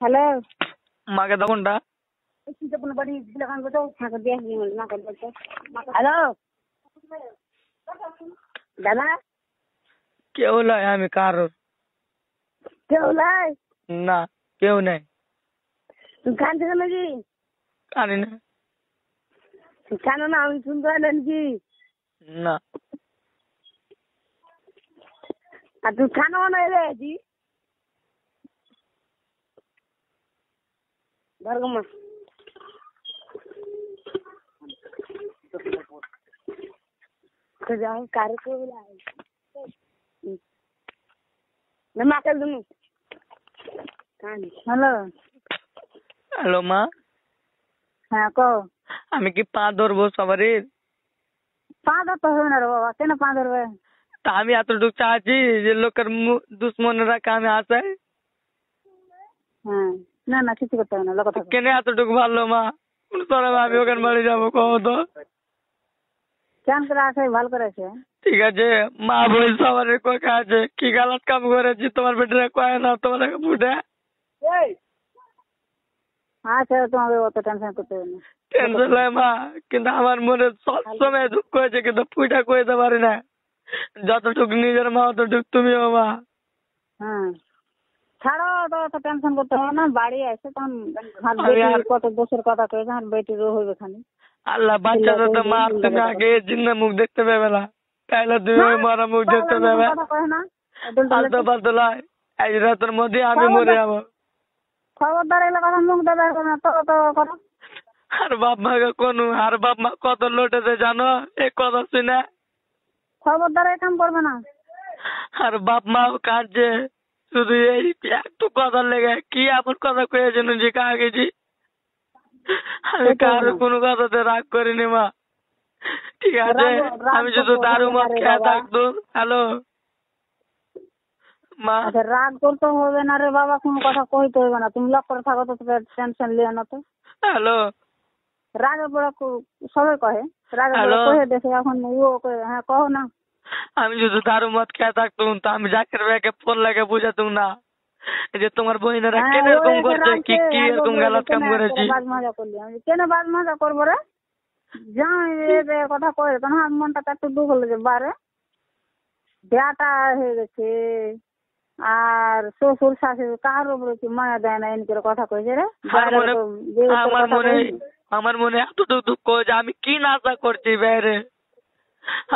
Hello. মাকে তখনটা hello দাদা, কেউ নয়, আমি কারোর কেউ নাই? না, কেউ নেই। তুমি কানছো নাকি? জানি না। কেন না, আমি শুনতে পাইলেন কি? না, আর তুই কেন মনে এলে আছি ধর্মা যাও কারে কে বলে না মাকে তুমি হ্যালো। হ্যালো মা, হ্যাঁ কো। আমি কি পা ধরবো সবারই? পা ধরতে হবে না রে বাবা, কেন পা ধরবে? তা আমি এতটুকু চাচ্ছি যে লোকের দুশ্মনেরা কামে আসে। হ্যাঁ, না না কিছু করতে হবে না, লোক থাকো। কেন এতটুকু ভালো মা? তোরা আমি ওখানে বাড়ি যাবো কহ তো? কেন করে আসে, ভালো করে আসে। ঠিক আছে, মা বই সবার কোকা আছে, কি গালাত কাম করেছি তোমার বেটারা কয় না তোমার ফুটে? আচ্ছা, তোমাকে অত টেনশন করতে হবে না। টেনশন নয় মা, কিন্তু আমার মনে সবসময় দুঃখ হয়েছে, কিন্তু ফুটা কইতে পারি না। যতটুকু নিজের মা অতটুকু তুমিও মা। হ্যাঁ, ছাড়ো তো, অত টেনশন করতে হবে না। বাড়ি আসে তখন হাত আমি বেটি আর কত দোষের কথা কয়েছে, হাত বেটির হইবে খানি। আল্লাহ বাচ্চাদের তো মা তুমি আগে জিন্দা মুখ দেখতে পাবে না, তাইলে তুমি ওই মরা মুখ দেখতে পাবে। কথা কয় না। আলতো পালতো লাই, আজ রাতের মধ্যে আমি মরে যাবো। খবরদার এগুলো কথা মুখ দেবে না, তো তো করো। আর বাপ মাকে কোন আর বাপ মা কত লোটেছে জানো এই কথা শুনে? খবরদার এই কাম করবে না। আর বাপ মাও কাঁদছে শুধু এই একটু কথা লেগে। কি এমন কথা কয়েছেন যে কাগেছি? আমি কারো কোনো কথাতে রাগ করিনি মা। ঠিক আছে, আমি শুধু দারু মত খেয়ে থাকতুম। হ্যালো মা। আচ্ছা, রাগ করতে হবে না রে বাবা, কোনো কথা কইতে হবে না। তুমি লক করে থাকো তো, টেনশন লিও না তো। হ্যালো রাগে বড় সবাই কহে, রাগে বড় হ্যালো, কহে দেখে এখন ও কহে। হ্যাঁ কहो না। আমি শুধু দারু মত খেয়ে থাকতুম তো আমি জাকির ভাইকে ফোন লাগে বুঝাতুম না যে তোমার বহিনেরা হ্যাঁ, কেন ও এরকম এসে করছে, কি রাখছে কি আর এরকম বলবে গালাত কেন কাম করেছি? বাজ মাজা করলি। আমি কেন বাজ মাজা করবো রে? যা কথা কয়ে তখন আমার মনটা তো একটু দুঃখ হলো যে বারে বেটা হয়ে গেছে, আর শ্বশুর শাশুড়ি কার উপরে কি মায়া দেয় না, এনকে কথা কয়েছে রে। আমার বাইরে মনে তো যে তোর আমার কথা মনে কইনি। আমার মনে এতটুকু দুঃখ যে আমি কি নাশা করছি বাইরে।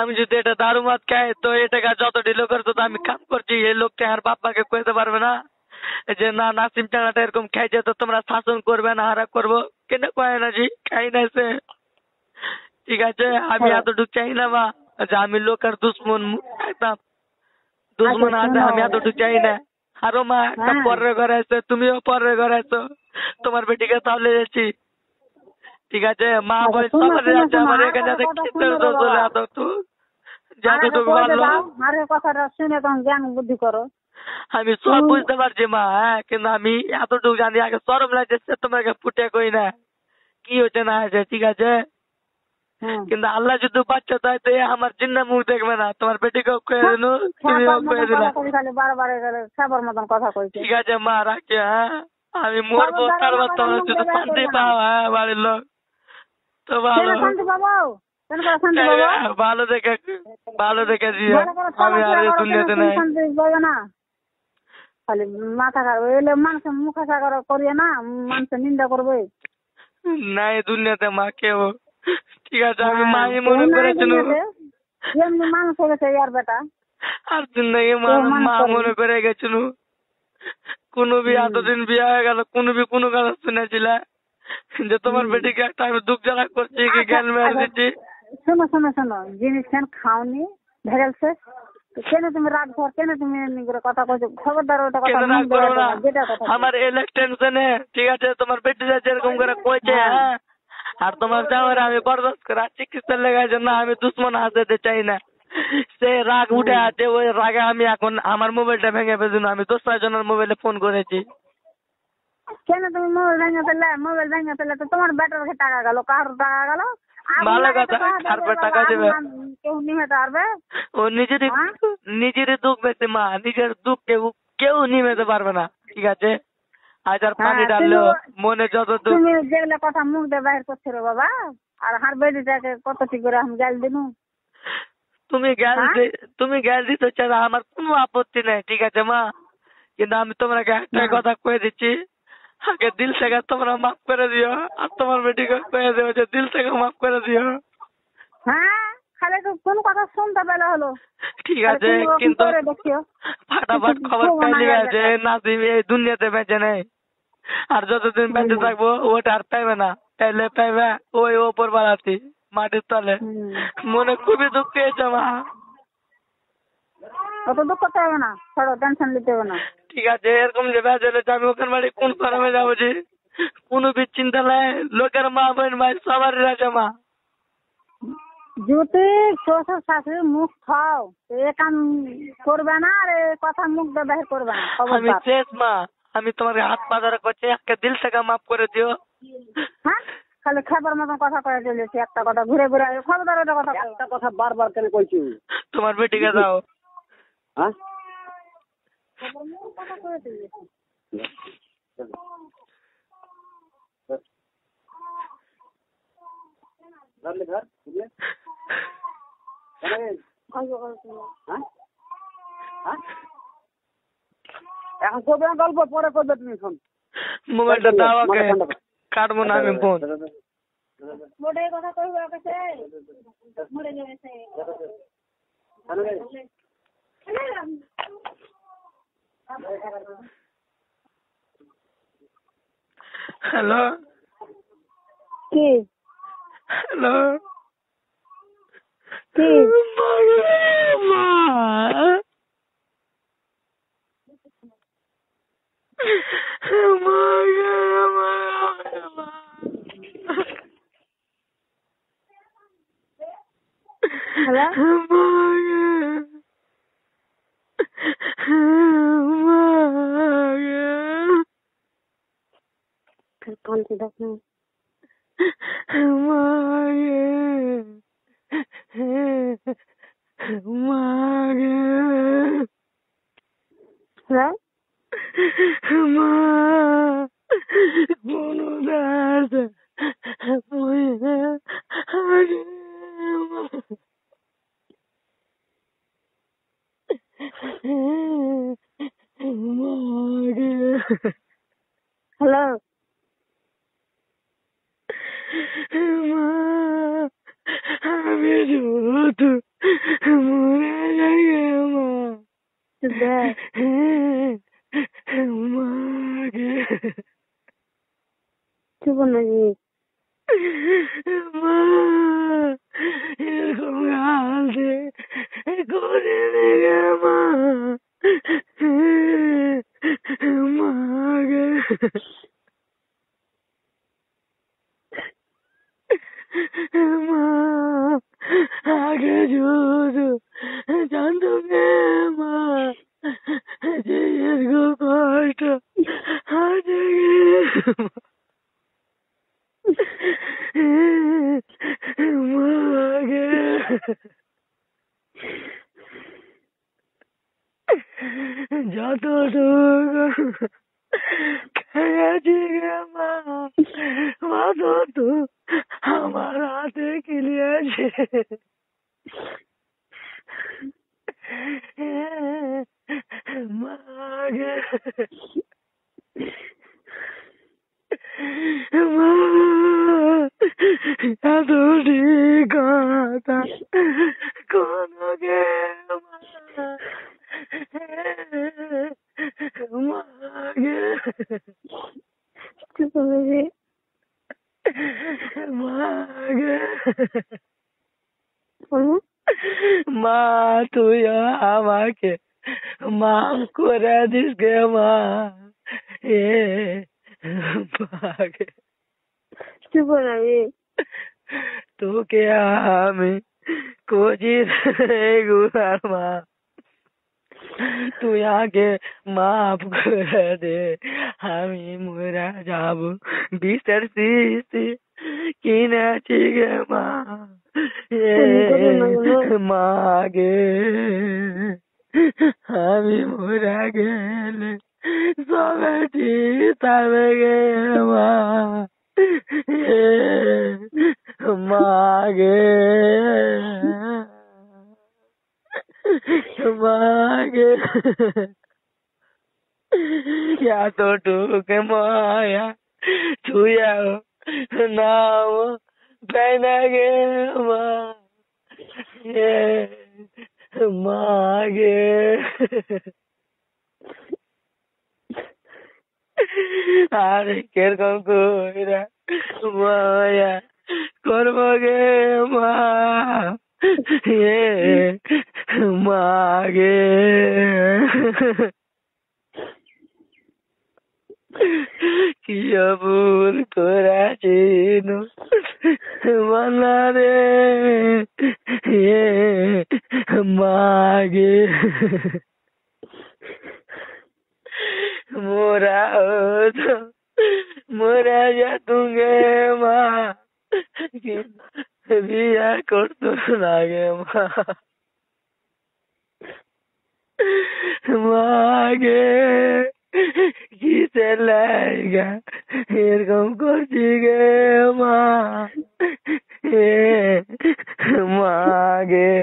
আমি যদি এটা দারু মত খাই তো এটাকে যতটি লোকের তো আমি কাম করছি, এই লোকটা আর বাপ্পাকে কইতে পারবে না যে না নাসিম টানাটা এরকম খাইছে তো তোমরা শাসন করবে না, হারা করবো। কেন কয় না জি খাই না সে? ঠিক আছে, আমি হ্যাঁ, এতটুকু চাই না মা যে আমি লোকের দুশ্মন একদম দুশ্মন আচ্ছা আছে, শোনো। আমি এতটুকু চাই না। আরো মা একটা হ্যাঁ, পরের ঘরে আছে, তুমিও পরের ঘরে আছো, তোমার বেটিকে তাহলে যাচ্ছি। ঠিক আছে, মা আচ্ছা বই শোনো সবারই শোনো আছে, শোনো, আমার আর এখানে একটা যাতে কথা খেতে শুনো রে চলে বাবা। এত তো আর একটা যতটুকু কইতে ভালো। দাও, আর এই কথাটা শুনে তখন জ্ঞান বুদ্ধি করো। আমি সব তুমি বুঝতে পারছি মা, হ্যাঁ, কিন্তু আমি এতটুকু জানি আগে সরম লাগছে সে তোমাকে ফুটে কই না কি হচ্ছে না হয়েছে। ঠিক আছে, হ্যাঁ, কিন্তু আল্লাহ যদি বাচ্চা তাই তো এ আমার চিন্তা মুখ দেখবে না, তোমার বেটিকেও কয়ে দিল, তুমিও ছাপার কয়ে মতন দিলা। কথা কইছে, খালি বারবার গেলে ছাপার মতন কথা কইছে। ঠিক আছে মা, রাখি, হ্যাঁ। আমি মরবো, খবরদার এগুলো তারপর কথা তোমার মুখ শুধু দিয়ে বের শান্তি করবে না। পাও, হ্যাঁ, বাড়ির লোক তো কেন ভালো। শান্তি পাবো? কেন করে শান্তি পাবো? ভালো দেখে, ভালো দেখে দিয়ে ভালো করে আমি আর চলাফেরা এই করো, কেন দুনিয়াতে তুমি নাই। শান্তি পাবে না? খালি মাথা খারাপ এলে মানুষ মুখা সাগর করিয়ে না, মানুষের নিন্দা করবে। নাই দুনিয়াতে মা কেউ। ঠিক আছে, আমি হ্যাঁ, মাই কেউ মনে নাই করেছিল দুনিয়াতে। এমনি মানুষ হয়ে গেছে ইয়ার বেটা, আর জিন্দগি কেউ মানুষ মা করেনি। মনে করে গেছিল। কোনো বি হুম, এতদিন বিয়ে হয়ে গেল, কোনো কথা শুনেছিল যে তোমার হুম। বেটিকে একটা আমি দুঃখ জ্বালা করছি কি আচ্ছা জ্ঞান মেরে আচ্ছা, দিচ্ছি। শোনো শোনো শোনো, জিনিস কেন খাওনি ভেজাল শেষ, তো কেন তুমি রাগ ধর, কেন তুমি এমনি করে কথা কইছো? খবরদার ওটা কথা কেন মুখ রাগ দেওয়া করবো না? দেবে না, যেটা কথা কই। আমার এলেক টেনশনে, ঠিক আছে, তোমার বেটিরা যেরকম করে কইছে, হ্যাঁ, হ্যাঁ, আর তোমার জামাইরা আমি বরদাস্ত করে আর চিকিৎসা লেগে না, আমি দুশ্মন হাসাতে চাই না। সে রাগ উঠে হুম। আছে, ওই রাগে আমি এখন আমার মোবাইলটা ভেঙে ফেলছি, আমি 10 জনের মোবাইলে ফোন করেছি। কেন তুমি মোবাইল ভেঙে ফেললে তো তোমার ব্যাটার টাকা গেল, কার টাকা গেল? আগুন ভালো লাগাইতে কথা, পারবে কার্পেট বাবা, টাকা আগুন দেবে। কেউ নিভাতে পারবে? ও নিজেরই হ্যাঁ, নিজেরই দুঃখ বেশি মা, নিজের দুঃখ কেউ কেউ নিমেতে পারবে না। ঠিক আছে, আজ আর পানি হ্যাঁ, ডাললো মনে যত দুঃখ। তুমি যেগুলা কথা মুখ দিয়ে বাহির করছো রে বাবা, আর হার বেডিটাকে কতটি করে আমি গাল দিনু। তুমি গ্যাস হ্যাঁ? তুমি গ্যাস দিতে চাও আমার কোনো আপত্তি নেই, ঠিক আছে মা, কিন্তু আমি তোমাকে একটাই হ্যাঁ। কথা কয়ে দিচ্ছি, আগে দিল থেকে তোমরা মাফ করে দিও, আর তোমার বেটিকে কয়ে দিও যে দিল থেকে মাফ করে দিও। হ্যাঁ, খালি তো কোন কথা শুনতে পেলে হলো। ঠিক খালি আছে, তুমি ওরকম কিন্তু করে দেখিও। ফাটাফাট খবর শোভো না পেলি এর যে বেটায়। নাজিম এই দুনিয়াতে বেঁচে নেই, আর যতদিন বেঁচে হুম। থাকবো ওটা আর পাইবে না, তাইলে পাইবে ওই ওপর বাড়াতি মাটির তলে। হুম। মনে খুবই দুঃখ পেয়েছে মা। অত দুঃখ করতে হবে না, ছাড়ো, টেনশন নিতে হবে না। ঠিক আছে, এরকম যে বেঁচে হলে আমি ওখান বাড়ি কোন ফার্মে যাবো যে কোনো বিচিন্তা নাই, লোকের মা বোন ভাই সবারই আছে মা। যদি শ্বশুর শাশুড়ির মুখ খাও এ কাম করবে না, আর এ কথা মুখ দিয়ে বাহির করবে না, আমি খবরদার। শেষ মা, আমি তোমাকে হাত পা ধরে করছি, একটা দিল থেকে মাফ করে দিও। হ্যাঁ, খালি খেবার মতন কথা কয়ে চলেছি, একটা কথা ঘুরে ঘুরে খবরদার ওটা কথা কইও না। একটা কথা বারবার কেন কইছি? তোমার বেটিকে দাও। হ্যাঁ, খবর মতন কথা কয়ে চলেছি। ধরলে ধর, বুঝলে? কেন রে? গল্প করো তুমি। হ্যাঁ? হ্যাঁ? এখন করবে না গল্প, পরে করবে তুমি এখন। মোবাইলটা দাও মাথা ওকে, ঠান্ডা কর। কাটবো না আমি ফোন। মোটে কথা কইবে কাছে মরে যাবে সে। কেন রে? হ্যালো কি হ্যালো কি মা, হ্যালো? কান से देखना। হ্যালো? হ্যালো? আমি শুধু মরে যাই মা। দেখ মাকে চুপ নাকি? মা এরকম হালতে করে রেখে মা মাকে মা আগে শুধু জানতো মা যে এরকম কষ্ট আছে মাকে যতটুকু খেয়েছি গে মা, অতটুকু আমার হাতে কিলিয়েছে মাগে মা, এত ঠিক কথা কোনো গে মাগে চুপ নাকি? মাগে বলো। মা তুই আমাকে মাফ করে দিস গে মা। এ মাগে চুপ নাকি? তোকে আমি খুঁজি গুনার মা, তুই আগে মাফ করে দে, আমি মরা যাব বিষের শিশি কিনেছি গে মা। এ মাগে আমি মরা গেলে সবেটি তাবে গে মা মাগে মাগে এতটুকু মায়া ছুঁয়াও নাও পেনা গে মা মাগে আর কিরকম কইরা মায়া করবো গে মা মাগে কি ভুল করেছিল মানা রে মাগে মোরা হতো মোরা যেতুগে মা বিয়া করতো লাগে মা মাগে কিসের লাইগা এরকম করছি গে মা মাগে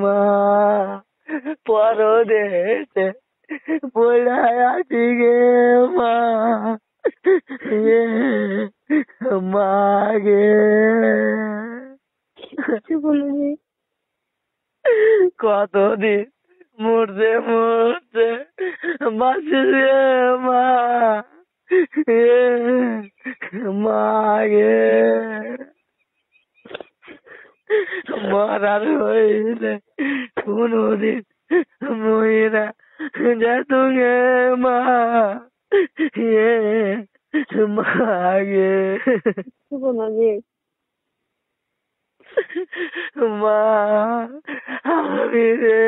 মা পরদেশে পড়ায় আছি গে মা মাগে কতদিন মরতে মরতে বাঁচিস গে মা মাগে মরার হইলে কোনদিন মহিলা যেত গে মা মাগে মা আমি রে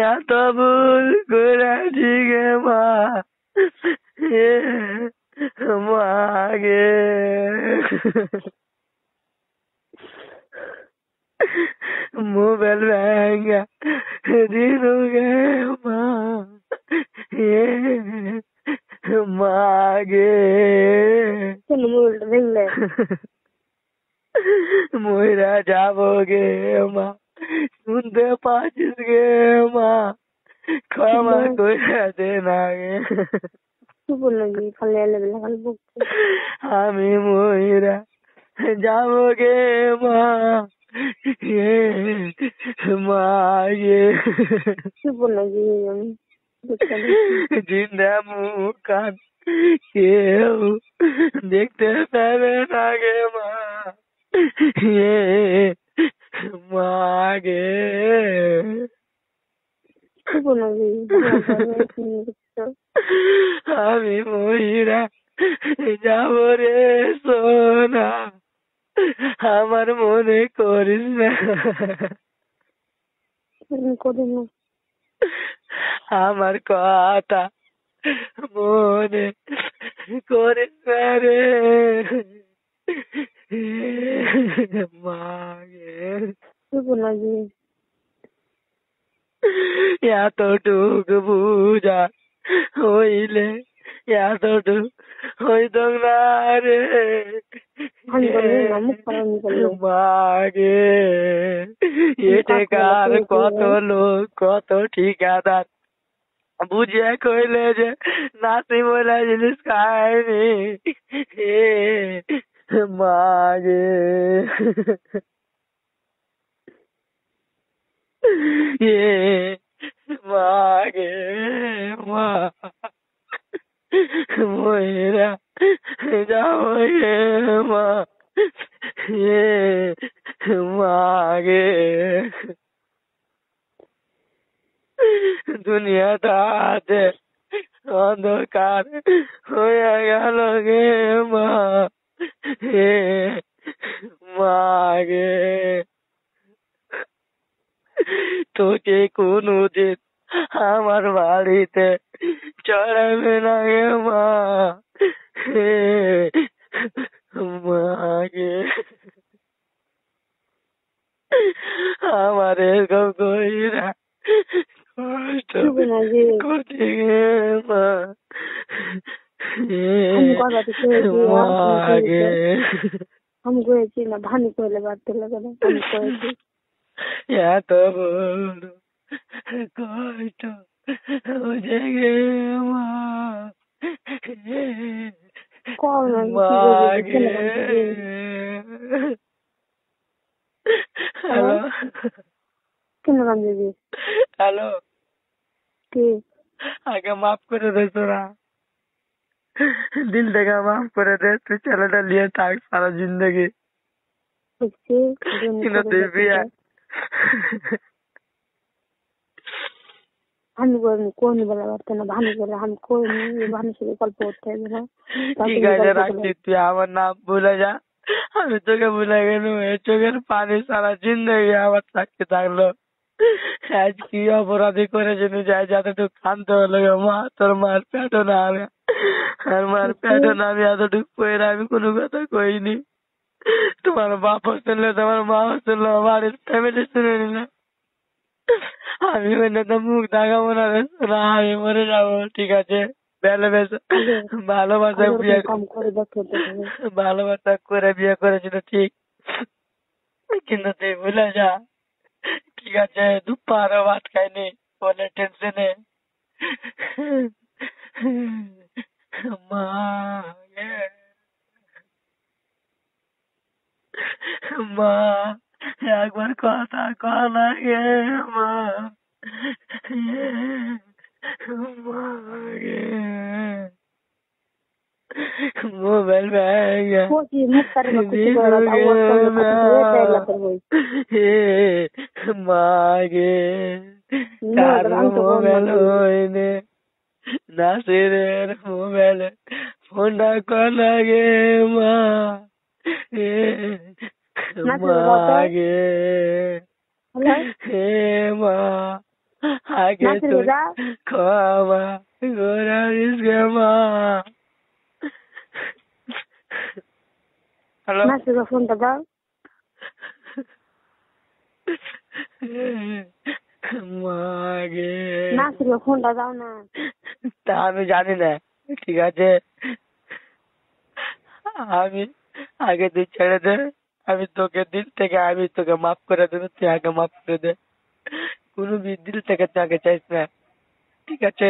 এত ভুল করেছি গে মা মাগে মোবাইল ভেঙ্গা দিল গে মা মাগে মোবাইলটা দেখলে ময়রা যাবো গে মা শুনতে পাচ্ছিস গে মা ক্ষমা করে দে না গে আমি ময়রা যাবো গে মা মাগে জিন্দা মুখ কান কেউ দেখতে পাবে না গে মা মাগে আমি মহিরা যাব রে সোনা আমার মনে করিস না আমার কথা মনে করিস না রে মাগে এতটুকু বুঝা হইলে এতটুকু হইত না রে মাগে এটাকার কত লোক কত ঠিকাদার বুঝিয়া কইলে যে নাসি বলা জিনিস খায়নি মাগে মাগে মা ময়রা যাও গে মা মাগে দুনিয়াটা আছে অন্ধকার হয়ে গেল গে মা মাগে তোকে কোনদিন আমার বাড়িতে চড়াবে না গে মা মাগে আমার এরকম কইরা কষ্ট চুপ না যে করছি গে মা আমি কথা তো কয়েছি মাগে আমি কয়েছি না ভানি কইলে বাড়তে লাগে না আমি কয়েছি এত বড় কষ্ট হচ্ছে গে মা কম না কি মাগে হ্যালো কেন গান দিবি হ্যালো কি আগে মাফ করে দে তোরা দিল থেকে মাফ করে দে তুই ছেলেটা নিয়ে থাক সারা জিন্দগি দেখছি কিন্তু তুই বিয়ে আমি করিনি কোন বেলা বাড়তে না ভানি করে আমি করিনি ভানির সাথে গল্প করতে হবে না ঠিক আছে রাখছি তুই আমার নাম ভুলে যা আমি তোকে ভুলে গেল চোখের পানি সারা জিন্দগি আমার থাকতে থাকলো আজ কি অপরাধী করেছিল যাই যতটুকু কানতে হলো গো মা তোর মার পেটো না আমি আর মার পেটো না আমি এতটুকু পরে আমি কোনো কথা কইনি তোমার বাপ শুনলে তোমার মা শুনলো বাড়ির ফ্যামিলি শুনে নিল আমি বললে তো মুখ দেখাবো না রে না আমি মরে যাবো ঠিক আছে ভালোবাসা বিয়ে ভালোবাসা করে বিয়ে করেছিল ঠিক কিন্তু তুই ভুলে যা ঠিক আছে দুপারও ভাত খাইনি বলে টেনশনে মা মা একবার কথা কলা গে মা মা গে মোবাইল ভেঙে মাগে কারো মোবাইল হইনে নাসিরের মোবাইল ফোনটা কলা গে মা মাগে হে মা আগে তো ক্ষমা গোরারিস গে মা হ্যালো নাসিরের ফোনটা দাও মাগে নাসিরের ফোনটা দাও না তা আমি জানি না ঠিক আছে আমি আগে তুই ছেড়ে দে আমি তোকে দিল থেকে আমি তোকে মাফ করে দেবো তুই আগে মাফ করে দে কোনো দিল থেকে তুই আগে চাইস না ঠিক আছে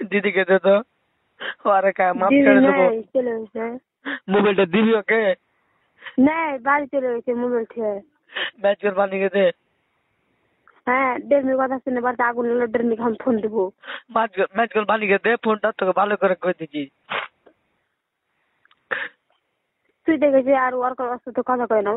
দিদিকে দে তো ওরা কা মাফ করে দেবো চলে গেছে মোবাইলটা দিবি ওকে নেই বাড়ি চলে গেছে মোবাইল খেয়ে ম্যাচ করে বানিয়ে দে হ্যাঁ ডেরমির কথা শুনে বাড়িতে আগুন লাগলো ডেরমিকে আমি ফোন দেবো ম্যাচ করে বানিয়ে দে ফোনটা তোকে ভালো করে দিচ্ছি তুই দেখেছি আর ওর সাথে কথা কয় না